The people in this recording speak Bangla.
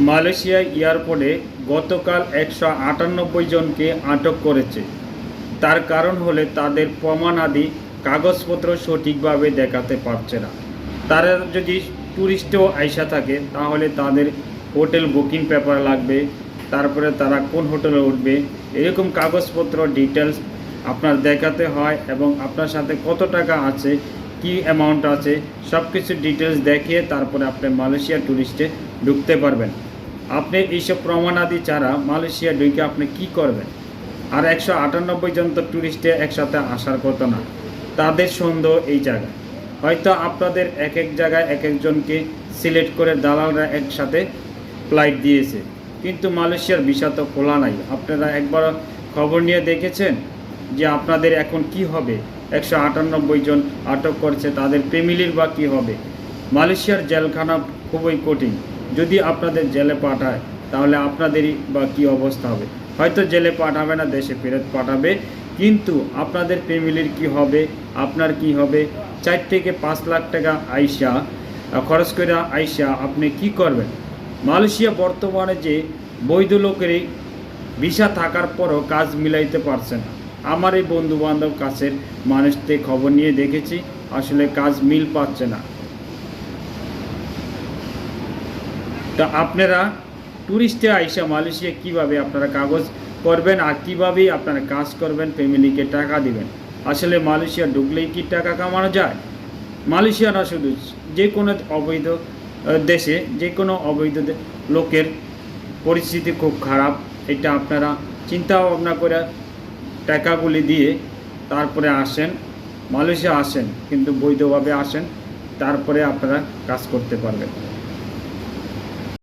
মালয়েশিয়া এয়ারপোর্টে গতকাল 198 জনকে আটক করেছে। তার কারণ হলে তাদের প্রমাণাদি কাগজপত্র সঠিকভাবে দেখাতে পারছে না। তারা যদি ট্যুরিস্টেও আইসা থাকে তাহলে তাদের হোটেল বুকিং পেপার লাগবে, তারপরে তারা কোন হোটেলে উঠবে এরকম কাগজপত্র ডিটেলস আপনার দেখাতে হয়, এবং আপনার সাথে কত টাকা আছে, কি অ্যামাউন্ট আছে, সব কিছু ডিটেলস দেখিয়ে তারপরে আপনি মালয়েশিয়া ট্যুরিস্টে ঢুকতে পারবেন। আপনি এইসব প্রমাণাদি ছাড়া মালয়েশিয়া ঢুকে আপনি কি করবেন? আর 198 জন তো ট্যুরিস্টে একসাথে আসার কথা না, তাদের সন্দেহ এই জায়গায়। হয়তো আপনাদের এক এক জায়গায় এক একজনকে সিলেক্ট করে দালালরা একসাথে ফ্লাইট দিয়েছে, কিন্তু মালয়েশিয়ার ভিসা তো খোলা নাই। আপনারা একবার খবর নিয়ে দেখেছেন যে আপনাদের এখন কি হবে? 198 জন আটক করছে, তাদের ফ্যামিলির বা কী হবে? মালয়েশিয়ার জেলখানা খুবই কঠিন। যদি আপনাদের জেলে পাঠায় তাহলে আপনাদেরই বা কী অবস্থা হবে? হয়তো জেলে পাঠাবে না, দেশে ফেরত পাঠাবে, কিন্তু আপনাদের ফ্যামিলির কি হবে, আপনার কি হবে? 4 থেকে 5 লাখ টাকা আইসা খরচ করে আইসা আপনি কি করবেন? মালয়েশিয়া বর্তমানে যে বৈধ লোকেরই ভিসা থাকার পরও কাজ মিলাইতে পারছে না। আমার এই বন্ধুবান্ধব কাছের মানুষদের খবর নিয়ে দেখেছি, আসলে কাজ মিল পাচ্ছে না। তা আপনারা ট্যুরিস্টে আইসা মালয়েশিয়া কিভাবে আপনারা কাগজ করবেন আর কীভাবেই আপনারা কাজ করবেন, ফ্যামিলিকে টাকা দিবেন? আসলে মালয়েশিয়া ঢুকলেই কি টাকা কামানো যায়? মালয়েশিয়া না, শুধু যে কোনো অবৈধ দেশে যে কোনো অবৈধ লোকের পরিস্থিতি খুব খারাপ। এটা আপনারা চিন্তা ভাবনা করে টাকাগুলি দিয়ে তারপরে আসেন, মালয়েশিয়া আসেন, কিন্তু বৈধভাবে আসেন, তারপরে আপনারা কাজ করতে পারবেন।